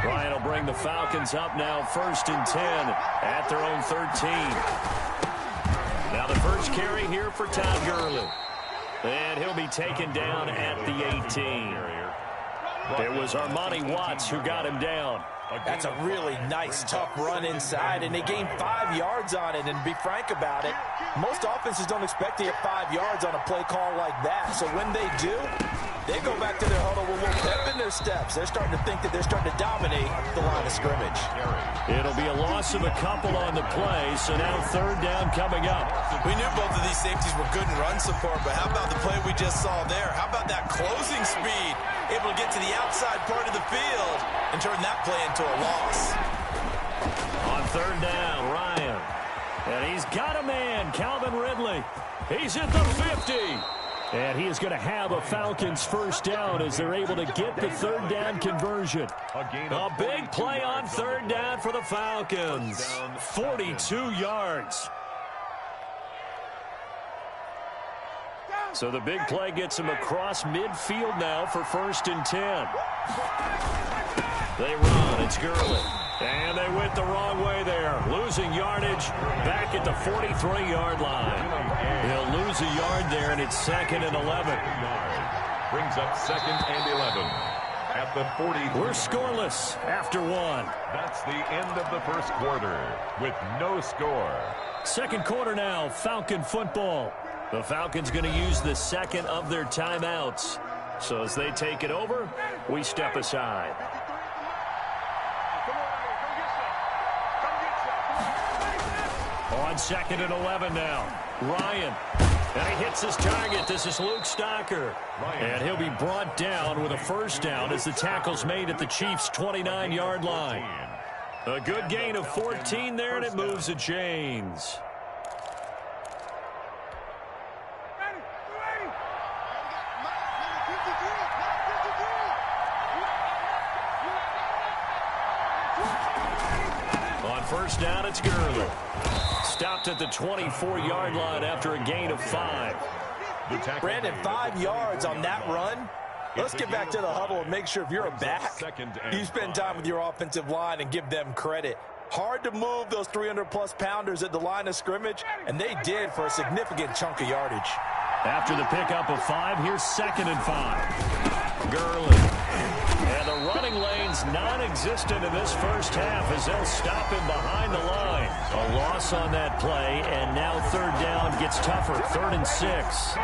Ryan will bring the Falcons up now 1st and 10 at their own 13. Now the first carry here for Todd Gurley. And he'll be taken down at the 18. It was Armani Watts who got him down. That's a really nice, tough run inside, and they gained 5 yards on it. And to be frank about it, most offenses don't expect to get 5 yards on a play call like that. So when they do, they go back to their huddle with a little pep in their steps. They're starting to think that they're starting to dominate the line of scrimmage. It'll be a loss of a couple on the play, so now 3rd down coming up. We knew both of these safeties were good in run support, but how about the play we just saw there? How about that closing speed? Able to get to the outside part of the field and turn that play into a loss. On 3rd down, Ryan. And he's got a man, Calvin Ridley. He's at the 50. And he is going to have a Falcons first down as they're able to get the 3rd down conversion. A big play on 3rd down for the Falcons. 42 yards. So the big play gets him across midfield now for 1st and 10. They run. It's Gurley. And they went the wrong way there. Losing yardage back at the 43-yard line. He'll lose a yard there, and it's 2nd and 11. Brings up 2nd and 11 at the 40. We're scoreless after 1. That's the end of the first quarter with no score. 2nd quarter now, Falcon football. The Falcons going to use the 2nd of their timeouts. So as they take it over, we step aside. On 2nd and 11 now. Ryan. And he hits his target. This is Luke Stocker. And he'll be brought down with a first down as the tackle's made at the Chiefs' 29-yard line. A good gain of 14 there, and it moves the chains. On 1st down, it's Gurley. Stopped at the 24-yard line after a gain of 5. Brandon, 5 yards on that run. Let's get back to the huddle and make sure if you're a back, you spend time with your offensive line and give them credit. Hard to move those 300-plus pounders at the line of scrimmage, and they did for a significant chunk of yardage. After the pickup of 5, here's 2nd and 5. Gurley. And the running lane's non-existent in this first half as they'll stop him behind the line. A loss on that play, and now 3rd down gets tougher. 3rd and 6.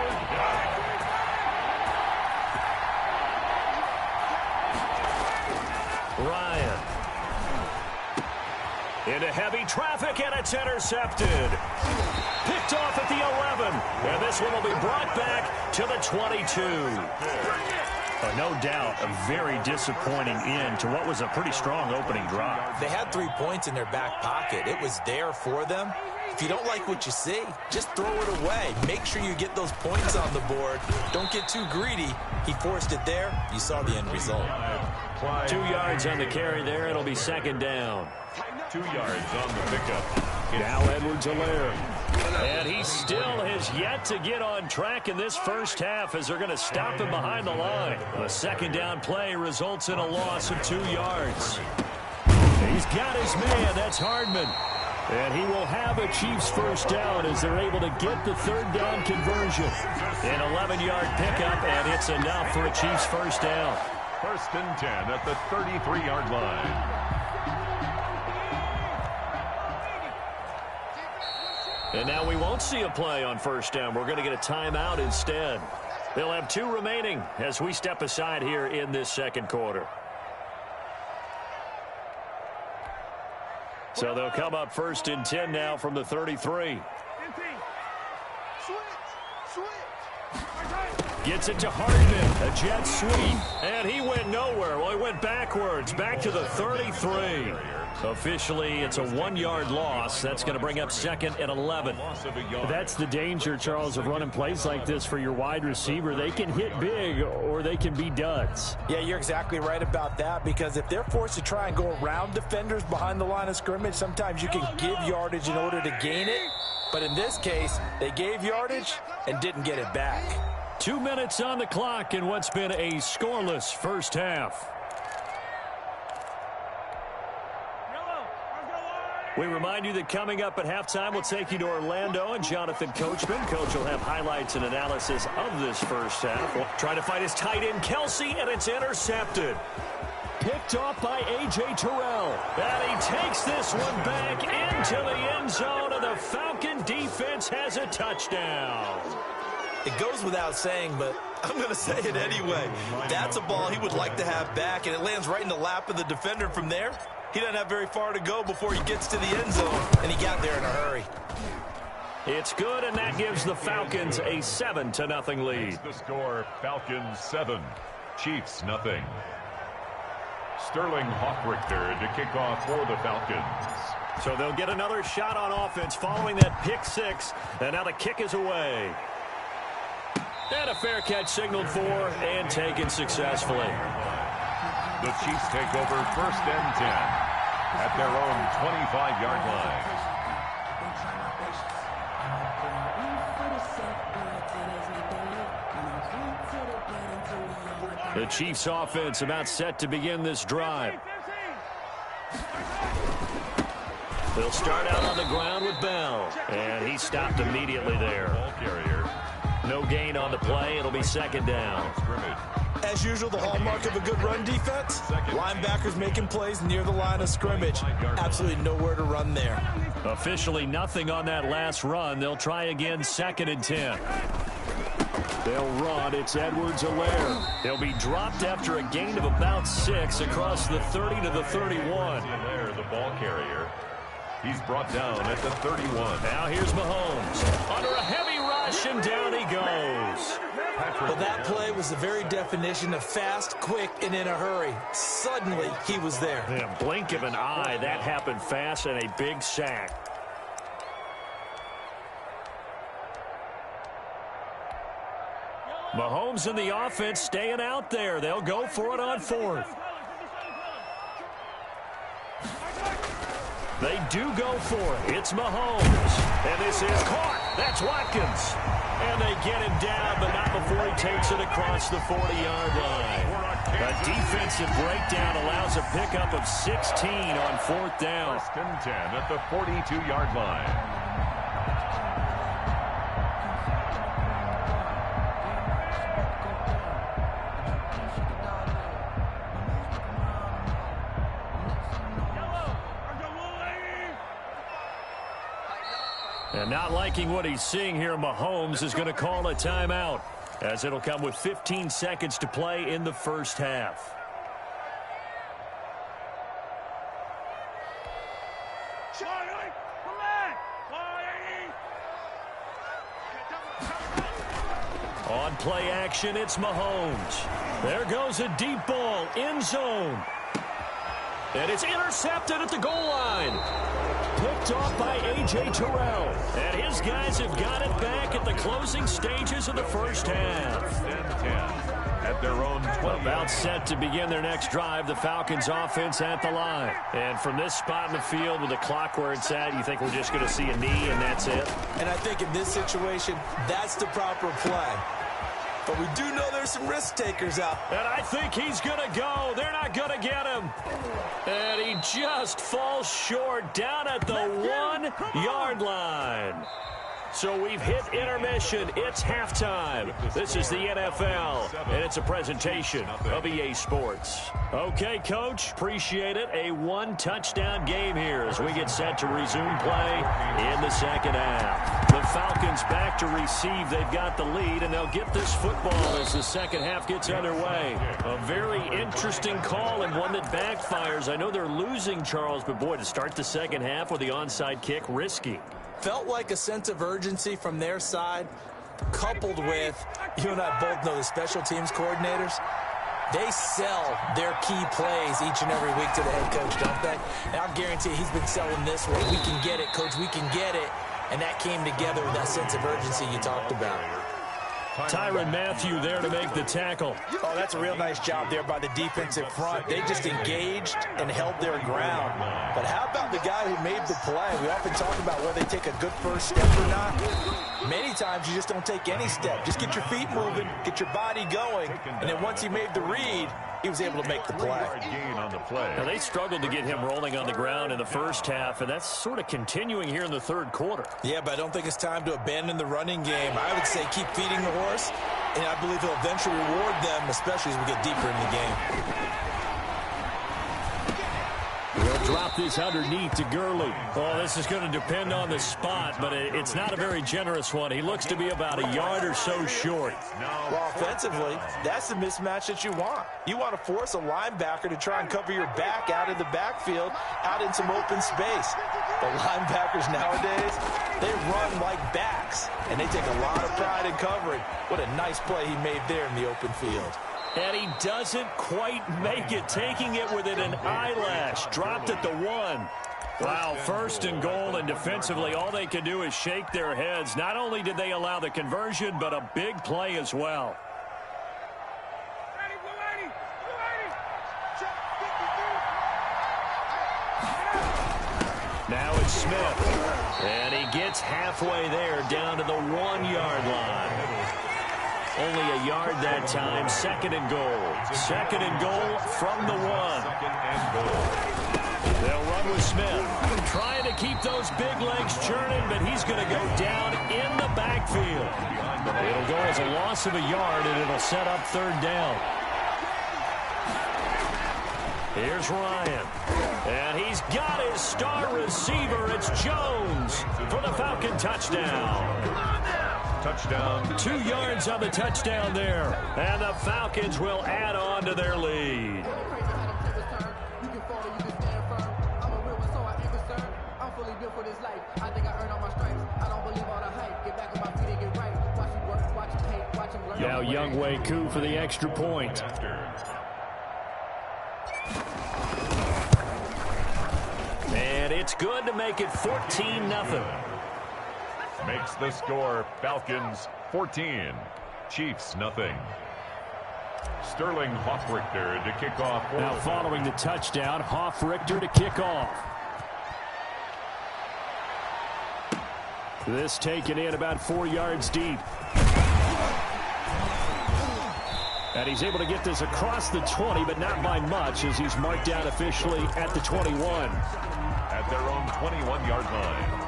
Ryan. Into heavy traffic, and it's intercepted. Picked off at the 11. And this one will be brought back to the 22. No doubt, a very disappointing end to what was a pretty strong opening drive. They had 3 points in their back pocket. It was there for them. If you don't like what you see, just throw it away. Make sure you get those points on the board. Don't get too greedy. He forced it there. You saw the end result. 2 yards on the carry there. It'll be 2nd down. 2 yards on the pickup. Now Edwards-Helaire. And he still has yet to get on track in this first half as they're going to stop him behind the line. A 2nd down play results in a loss of 2 yards. He's got his man. That's Hardman. And he will have a Chiefs first down as they're able to get the 3rd down conversion. An 11-yard pickup, and it's enough for a Chiefs first down. 1st and 10 at the 33-yard line. And now we won't see a play on 1st down. We're going to get a timeout instead. They'll have 2 remaining as we step aside here in this 2nd quarter. So they'll come up 1st and 10 now from the 33. Gets it to Hardman, a jet sweep, and he went nowhere. Well, he went backwards, back to the 33. Officially, it's a 1-yard loss. That's going to bring up 2nd and 11. That's the danger, Charles, of running plays like this for your wide receiver. They can hit big or they can be duds. Yeah, you're exactly right about that, because if they're forced to try and go around defenders behind the line of scrimmage, sometimes you can give yardage in order to gain it. But in this case, they gave yardage and didn't get it back. 2 minutes on the clock in what's been a scoreless first half. We remind you that coming up at halftime, we'll take you to Orlando and Jonathan Coachman. Coach will have highlights and analysis of this first half. Trying to find his tight end, Kelsey, and it's intercepted. Picked off by A.J. Terrell. And he takes this one back into the end zone, and the Falcon defense has a touchdown. It goes without saying, but I'm going to say it anyway. That's a ball he would like to have back, and it lands right in the lap of the defender from there. He doesn't have very far to go before he gets to the end zone, and he got there in a hurry. It's good, and that gives the Falcons a 7-0 lead. The score, Falcons 7, Chiefs nothing. Sterling Hawkrichter to kick off for the Falcons. So they'll get another shot on offense following that pick six, and now the kick is away. And a fair catch signaled for and taken successfully. The Chiefs take over 1st and 10 at their own 25-yard line. The Chiefs offense about set to begin this drive. They'll start out on the ground with Bell, and he stopped immediately there. Ball carrier. No gain on the play. It'll be 2nd down. As usual, the hallmark of a good run defense, linebackers making plays near the line of scrimmage. Absolutely nowhere to run there. Officially nothing on that last run. They'll try again 2nd and 10. They'll run. It's Edwards-Helaire. He'll be dropped after a gain of about 6 across the 30 to the 31. Helaire, the ball carrier. He's brought down at the 31. Now here's Mahomes. Under a heavy rush, and down he goes. Well, that play was the very definition of fast, quick, and in a hurry. Suddenly, he was there. Yeah, blink of an eye, that happened fast, and a big sack. Mahomes and the offense staying out there. They'll go for it on 4th. They do go for it. It's Mahomes. And this is caught. That's Watkins. And they get him down, but not before he takes it across the 40-yard line. A defensive breakdown allows a pickup of 16 on 4th down. 1st and 10 at the 42-yard line. And not liking what he's seeing here, Mahomes is going to call a timeout, as it'll come with 15 seconds to play in the first half. On play action, it's Mahomes. There goes a deep ball, end zone. And it's intercepted at the goal line. Picked off by A.J. Terrell. And his guys have got it back at the closing stages of the first half. 1st and 10 at their own 20. About set to begin their next drive, the Falcons offense at the line. And from this spot in the field with the clock where it's at, you think we're just going to see a knee and that's it? And I think in this situation, that's the proper play. But we do know there's some risk takers out. And I think he's going to go. They're not going to get him. And he just falls short down at the 1-yard line. So we've hit intermission. It's halftime. This is the NFL, and it's a presentation of EA Sports. Okay, Coach, appreciate it. A 1-touchdown game here as we get set to resume play in the second half. The Falcons back to receive. They've got the lead, and they'll get this football as the second half gets underway. A very interesting call and one that backfires. I know they're losing, Charles, but boy, to start the second half with the onside kick, risky. Felt like a sense of urgency from their side, coupled with, you and I both know the special teams coordinators, they sell their key plays each and every week to the head coach, don't they? And I guarantee he's been selling this one. We can get it, Coach, we can get it. And that came together with that sense of urgency you talked about. Tyrann Mathieu there to make the tackle. Oh, that's a real nice job there by the defensive front. They just engaged and held their ground. But how about the guy who made the play? We often talk about whether they take a good first step or not. Many times you just don't take any step. Just get your feet moving, get your body going, and then once he made the read, he was able to make the play. Gain on the play. Now, they struggled to get him rolling on the ground in the first half, and that's sort of continuing here in the third quarter. Yeah, but I don't think it's time to abandon the running game. I would say keep feeding the horse, and I believe he'll eventually reward them, especially as we get deeper in the game. He'll drop this underneath to Gurley. Well, this is going to depend on the spot, but it's not a very generous one. He looks to be about a yard or so short. Well, offensively, that's the mismatch that you want. You want to force a linebacker to try and cover your back out of the backfield, out in some open space. The linebackers nowadays, they run like backs, and they take a lot of pride in covering. What a nice play he made there in the open field. And he doesn't quite make it, taking it within an eyelash. Dropped at the 1. Wow, first and goal, and defensively, all they can do is shake their heads. Not only did they allow the conversion, but a big play as well. Now it's Smith. And he gets halfway there, down to the 1-yard line. Only a yard that time. Second and goal. Second and goal from the 1. They'll run with Smith. Trying to keep those big legs churning, but he's going to go down in the backfield. It'll go as a loss of a yard, and it'll set up third down. Here's Ryan. And he's got his star receiver. It's Jones for the Falcon touchdown. Touchdown. 2 yards on the touchdown there. And the Falcons will add on to their lead. Now Younghoe Koo for the extra point. And it's good to make it 14-0. Makes the score Falcons 14, Chiefs nothing. Sterling Hoffrichter to kick off. Now following the touchdown, Hoffrichter to kick off. This taken in about 4 yards deep. And he's able to get this across the 20, but not by much, as he's marked down officially at the 21. At their own 21-yard line.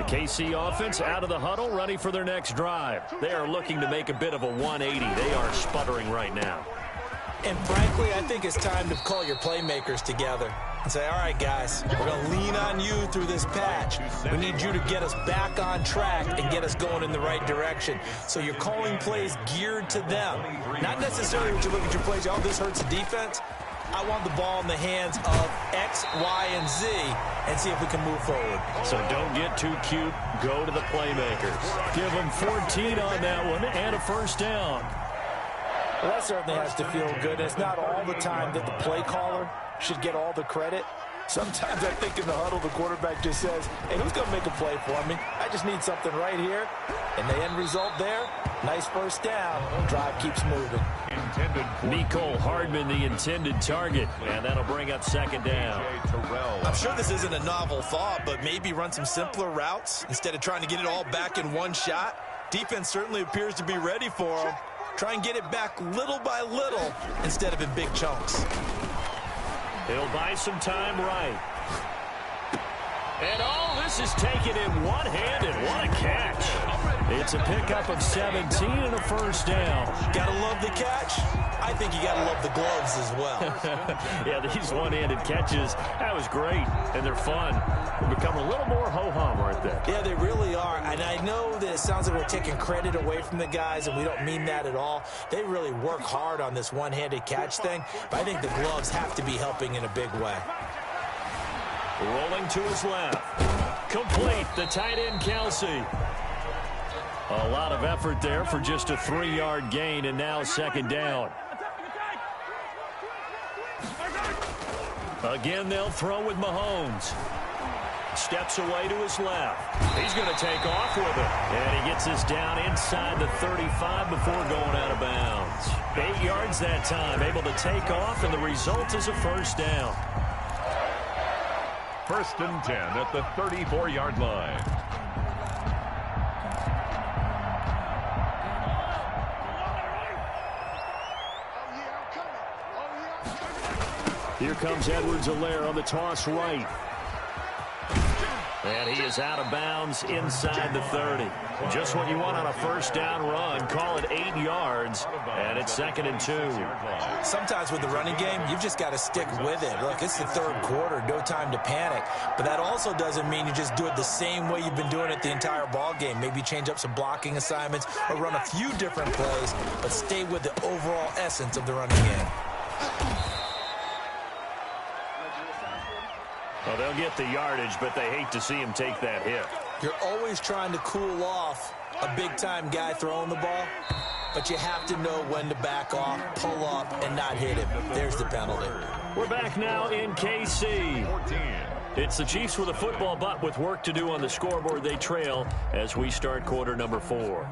KC offense out of the huddle, ready for their next drive. They are looking to make a bit of a 180. They are sputtering right now. And frankly, I think it's time to call your playmakers together and say, all right, guys, we're going to lean on you through this patch. We need you to get us back on track and get us going in the right direction. So you're calling plays geared to them. Not necessarily when you look at your plays, oh, this hurts the defense. I want the ball in the hands of X, Y, and Z and see if we can move forward. So don't get too cute. Go to the playmakers. Give them 14 on that one and a first down. Well, that certainly has to feel good. It's not all the time that the play caller should get all the credit. Sometimes I think in the huddle, the quarterback just says, hey, who's going to make a play for me? I just need something right here. And the end result there, nice first down. Drive keeps moving. Mecole Hardman, the intended target. And that'll bring up second down. I'm sure this isn't a novel thought, but maybe run some simpler routes instead of trying to get it all back in one shot. Defense certainly appears to be ready for them. Try and get it back little by little instead of in big chunks. He'll buy some time right. And all this is taken in one-handed. What a catch. It's a pickup of 17 and a first down. Gotta love the catch. I think you gotta love the gloves as well. Yeah, these one-handed catches, that was great. And they're fun. They become a little more ho-hum, aren't they? Yeah, they really are. And I know that it sounds like we're taking credit away from the guys, and we don't mean that at all. They really work hard on this one-handed catch thing. But I think the gloves have to be helping in a big way. Rolling to his left. Complete, the tight end, Kelsey. A lot of effort there for just a 3-yard gain, and now second down. Again, they'll throw with Mahomes. Steps away to his left. He's going to take off with it. And he gets this down inside the 35 before going out of bounds. 8 yards that time, able to take off, and the result is a first down. First and 10 at the 34-yard line. Here comes Edwards-Helaire on the toss right. And he is out of bounds inside the 30. Just what you want on a first down run. Call it 8 yards, and it's 2nd and 2. Sometimes with the running game, you've just got to stick with it. Look, it's the third quarter, no time to panic. But that also doesn't mean you just do it the same way you've been doing it the entire ball game. Maybe change up some blocking assignments or run a few different plays, but stay with the overall essence of the running game. Well, they'll get the yardage, but they hate to see him take that hit. You're always trying to cool off a big-time guy throwing the ball, but you have to know when to back off, pull up, and not hit him. There's the penalty. We're back now in KC. It's the Chiefs with a football, but with work to do on the scoreboard, they trail as we start quarter number 4.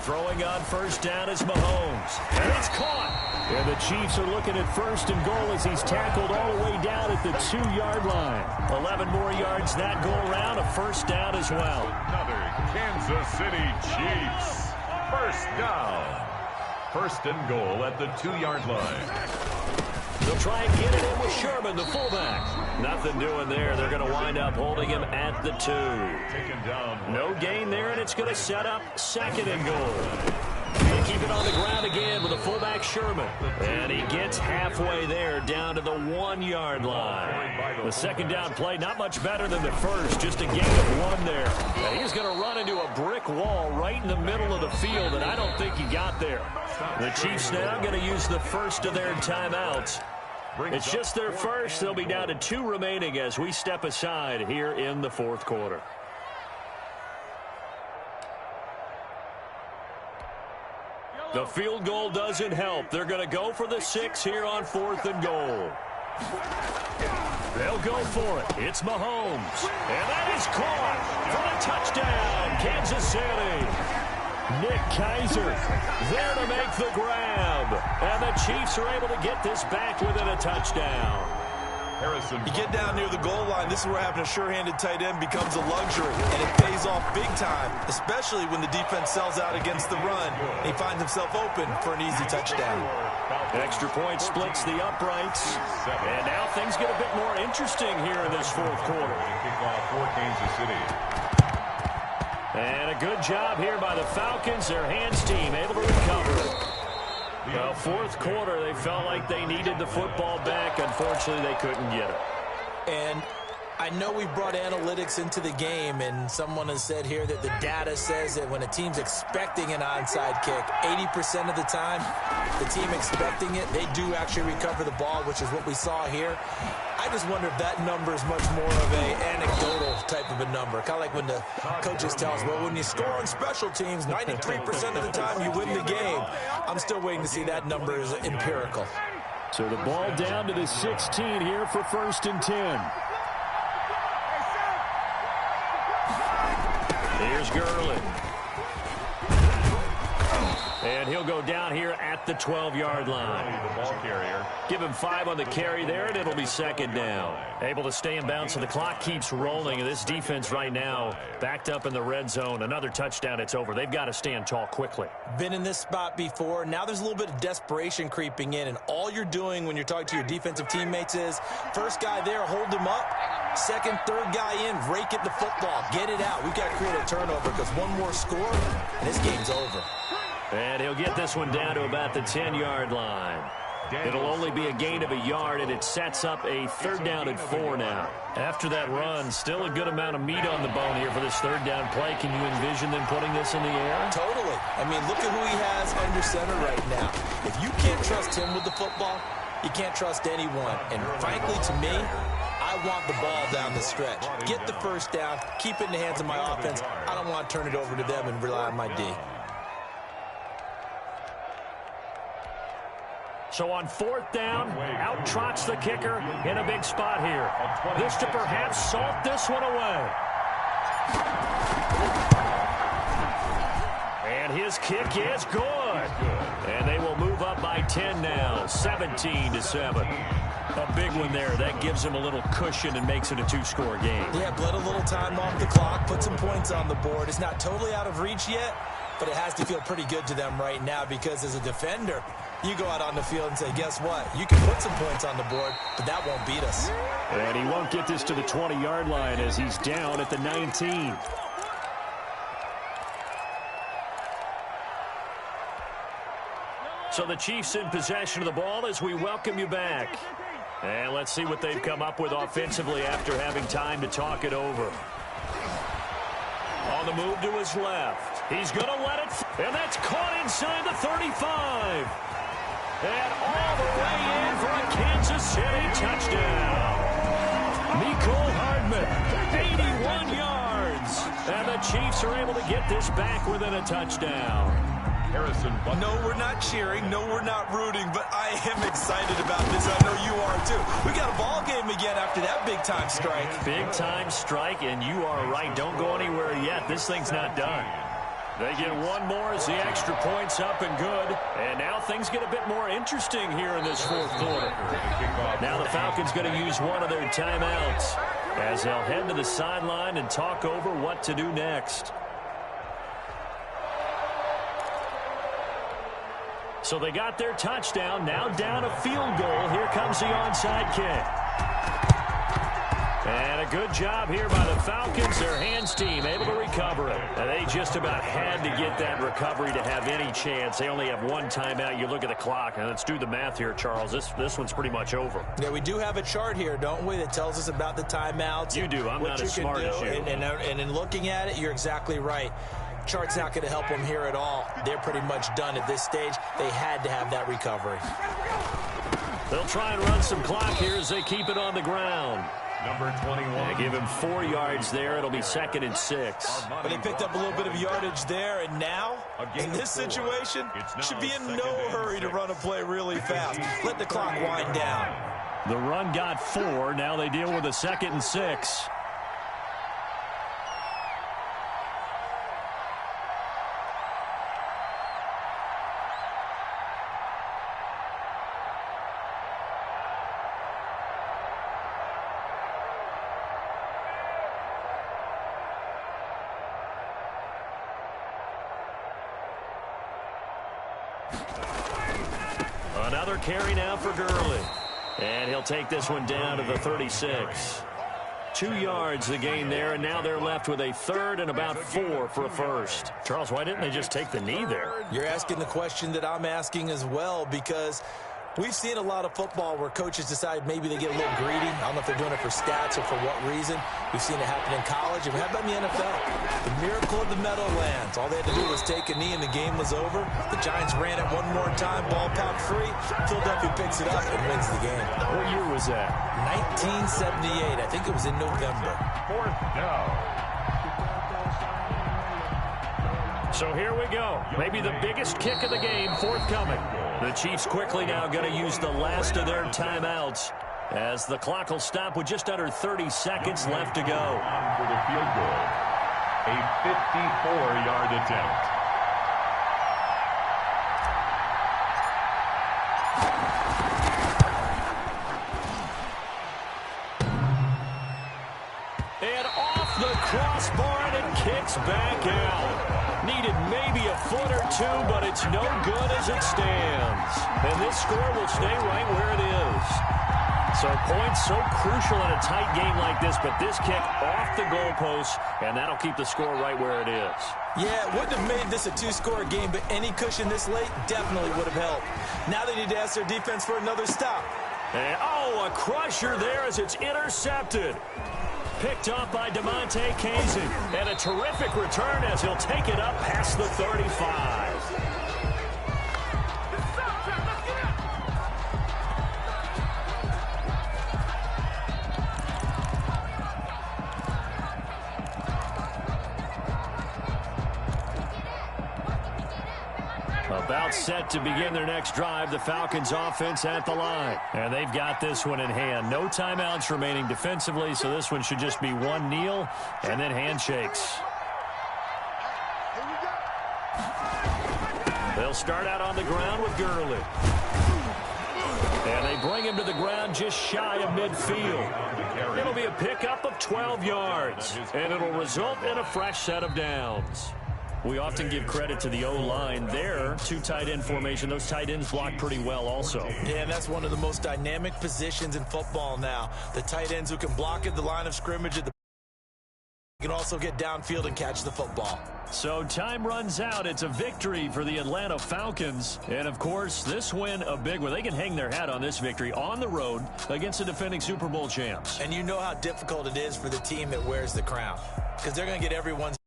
Throwing on first down is Mahomes. And it's caught. And the Chiefs are looking at 1st and goal as he's tackled all the way down at the 2-yard line. 11 more yards that go around. A first down as well. Another Kansas City Chiefs. First down. 1st and goal at the 2-yard line. They'll try and get it in with Sherman, the fullback. Nothing doing there. They're going to wind up holding him at the 2. Taken down. No gain there, and it's going to set up 2nd and goal. They keep it on the ground again with the fullback Sherman. And he gets halfway there down to the 1-yard line. The 2nd down play, not much better than the first, just a gain of 1 there. And he's going to run into a brick wall right in the middle of the field, and I don't think he got there. The Chiefs now going to use the first of their timeouts. It's just their first. They'll be down to 2 remaining as we step aside here in the 4th quarter. The field goal doesn't help. They're going to go for the 6 here on 4th and goal. They'll go for it. It's Mahomes. And that is caught for a touchdown, Kansas City. Nick Keiser there to make the grab. And the Chiefs are able to get this back within a touchdown. Harrison. You get down near the goal line, this is where having a sure-handed tight end becomes a luxury, and it pays off big time, especially when the defense sells out against the run, and he finds himself open for an easy touchdown. Extra point splits the uprights, and now things get a bit more interesting here in this 4th quarter. Kickoff for Kansas City. And a good job here by the Falcons, their hands team able to recover. Well, 4th quarter, they felt like they needed the football back. Unfortunately, they couldn't get it. And I know we've brought analytics into the game, and someone has said here that the data says that when a team's expecting an onside kick, 80% of the time, the team expecting it, they do actually recover the ball, which is what we saw here. I just wonder if that number is much more of a anecdotal type of a number. Kind of like when the coaches tell us, well, when you score on special teams, 93% of the time you win the game. I'm still waiting to see that number is empirical. So the ball down to the 16 here for 1st and 10. Here's Gurley. And he'll go down here at the 12-yard line. The ball carrier. Give him 5 on the carry there, and it'll be 2nd down. Able to stay in bounds, so the clock keeps rolling. And this defense right now backed up in the red zone. Another touchdown, it's over. They've got to stand tall quickly. Been in this spot before. Now there's a little bit of desperation creeping in, and all you're doing when you're talking to your defensive teammates is first guy there, hold him up. Second, third guy in, rake at the football. Get it out. We've got to create a turnover because one more score, and this game's over. And he'll get this one down to about the 10-yard line. It'll only be a gain of a yard, and it sets up a 3rd down and 4 now. After that run, still a good amount of meat on the bone here for this 3rd down play. Can you envision them putting this in the air? Totally. I mean, look at who he has under center right now. If you can't trust him with the football, you can't trust anyone. And frankly, to me, I want the ball down the stretch. Get the first down, keep it in the hands of my offense. I don't want to turn it over to them and rely on my D. So on 4th down, out trots the kicker in a big spot here. This to perhaps salt this one away. And his kick is good. And they will move up by 10 now, 17-7. A big one there. That gives them a little cushion and makes it a two-score game. Yeah, bled a little time off the clock, put some points on the board. It's not totally out of reach yet, but it has to feel pretty good to them right now because as a defender, you go out on the field and say, guess what? You can put some points on the board, but that won't beat us. And he won't get this to the 20-yard line as he's down at the 19. So the Chiefs in possession of the ball as we welcome you back. And let's see what they've come up with offensively after having time to talk it over. On the move to his left. He's going to let it, and that's caught inside the 35. And all the way in for a Kansas City touchdown. Mecole Hardman, 81 yards. And the Chiefs are able to get this back within a touchdown. Harrison. No, we're not cheering. No, we're not rooting, but I am excited about this. I know you are, too. We got a ball game again after that big-time strike. Big-time strike, and you are right. Don't go anywhere yet. This thing's not done. They get one more as the extra point's up and good. And now things get a bit more interesting here in this fourth quarter. Now the Falcons going to use one of their timeouts as they'll head to the sideline and talk over what to do next. So they got their touchdown, now down a field goal. Here comes the onside kick. And a good job here by the Falcons, their hands team, able to recover it. And they just about had to get that recovery to have any chance. They only have one timeout. You look at the clock, and let's do the math here, Charles. This one's pretty much over. Yeah, we do have a chart here, don't we, that tells us about the timeouts. You do. I'm not as smart as you. And in looking at it, you're exactly right. Chart's not going to help them here at all. They're pretty much done at this stage. They had to have that recovery. They'll try and run some clock here as they keep it on the ground. Number 21. They give him 4 yards there. It'll be 2nd and 6. But they picked up a little bit of yardage there, and now, in this situation, should be in no hurry to run a play really fast. Let the clock wind down. The run got 4. Now they deal with a 2nd and 6. Another carry now for Gurley. And he'll take this one down to the 36. 2 yards the gain there, and now they're left with a 3rd and about 4 for a first. Charles, why didn't they just take the knee there? You're asking the question that I'm asking as well, because we've seen a lot of football where coaches decide maybe they get a little greedy. I don't know if they're doing it for stats or for what reason. We've seen it happen in college, and how about in the NFL? The miracle of the Meadowlands. All they had to do was take a knee, and the game was over. The Giants ran it one more time. Ball popped free. Philadelphia picks it up and wins the game. What year was that? 1978. I think it was in November. 4th down. So here we go. Maybe the biggest kick of the game forthcoming. The Chiefs quickly now going to use the last of their timeouts as the clock will stop with just under 30 seconds left to go. For the field goal, a 54-yard attempt. And off the crossbar, and it kicks back out. Needed maybe a foot or two, but it's no good as it stands. And this score will stay right where it is. So points so crucial in a tight game like this, but this kick off the goalpost, and that'll keep the score right where it is. Yeah, it wouldn't have made this a two-score game, but any cushion this late definitely would have helped. Now they need to ask their defense for another stop. And, a crusher there as it's intercepted. Picked up by DeMonte Casey. And a terrific return as he'll take it up past the 35. About set to begin their next drive, the Falcons offense at the line. And they've got this one in hand. No timeouts remaining defensively, so this one should just be one kneel and then handshakes. They'll start out on the ground with Gurley. And they bring him to the ground just shy of midfield. It'll be a pickup of 12 yards, and it'll result in a fresh set of downs. We often give credit to the O-line there. Two tight end formation. Those tight ends block pretty well also. Yeah, and that's one of the most dynamic positions in football now. The tight ends who can block at the line of scrimmage at the can also get downfield and catch the football. So time runs out. It's a victory for the Atlanta Falcons. And, of course, this win a big one. They can hang their hat on this victory on the road against the defending Super Bowl champs. And you know how difficult it is for the team that wears the crown because they're going to get everyone's